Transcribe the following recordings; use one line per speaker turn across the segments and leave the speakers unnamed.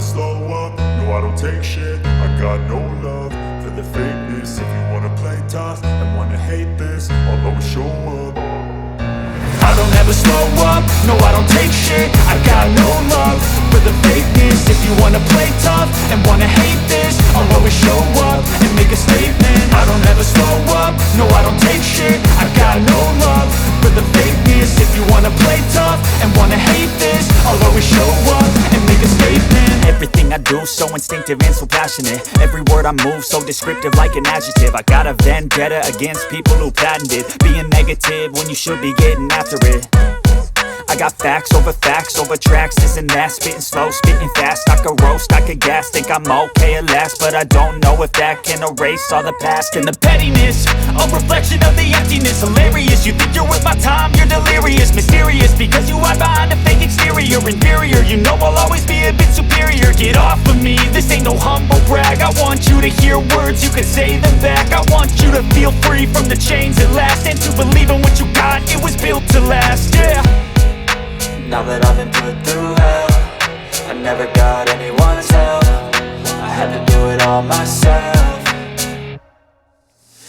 slow up, no I don't take shit. I got no love for the fakeness. If you wanna play tough and wanna hate this, I'll always show up. I don't ever slow up, no I don't take shit. I got no love for the fakeness. If you wanna play tough and wanna hate this, I'll always show up and make a statement. I don't ever slow up, no I don't take shit. I got no love for the fakeness. If you wanna play tough and wanna hate this, I'll always show up and make a statement.
Everything I do so instinctive and so passionate. Every word I move so descriptive like an adjective. I got a vendetta against people who patented being negative when you should be getting after it. I got facts over tracks, this and that. Spitting slow, spitting fast, I could roast, I could gas. Think I'm okay at last, but I don't know if that can erase all the past. And the pettiness, a reflection of the emptiness. Hilarious, you think you're worth my time, you're delirious. Mysterious, because you hide behind a fake exterior. Inferior, you know I'll always be a bit superior. Get off of me, this ain't no humble brag. I want you to hear words, you can say them back. I want you to feel free from the chains at last, and to believe in what you got, it was built to last, yeah.
Now that I've been put through hell, I never got anyone's help. I had to do it all myself.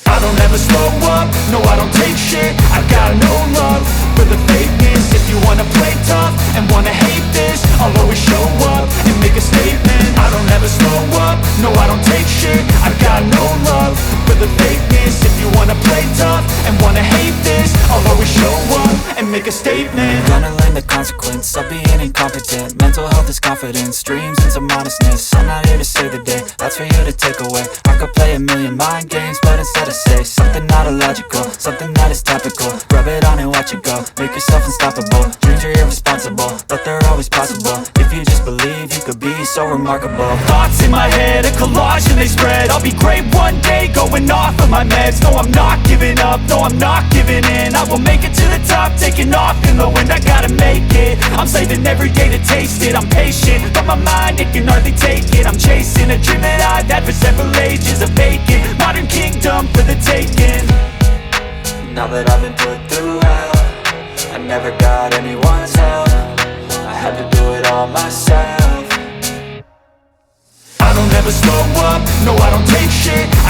I don't ever slow up, no I don't take shit. I got no love for the fakeness. If you wanna play tough and wanna hate this, I'll always show up and make a statement. I don't ever slow up, no I don't take shit. I got no love for the fakeness. If you wanna play tough and wanna hate this, I'll always show up and make a statement.
Gonna learn the consequence of being incompetent. Mental health is confidence, dreams and some modestness. I'm not here to save the day, that's for you to take away. I could play a million mind games, but instead I say something not illogical, something that is topical. Rub it on and watch it go, make yourself unstoppable. Dreams are irresponsible, but they're always possible. If you just believe, you could be so remarkable.
Thoughts in my head, a collage and they spread. I'll be great one day, going off of my meds. No, I'm not giving up, no, I'm not giving in. I will make it to the top, taking off in the wind. I gotta make it, I'm saving every day to taste it. I'm patient, but my mind, it can hardly take it. I'm chasing a dream that I've had for several ages. A vacant, modern kingdom for the taking.
Now that I've been put through hell, I never got anyone's help. I had to do it all myself.
I don't ever slow up, no I don't take shit.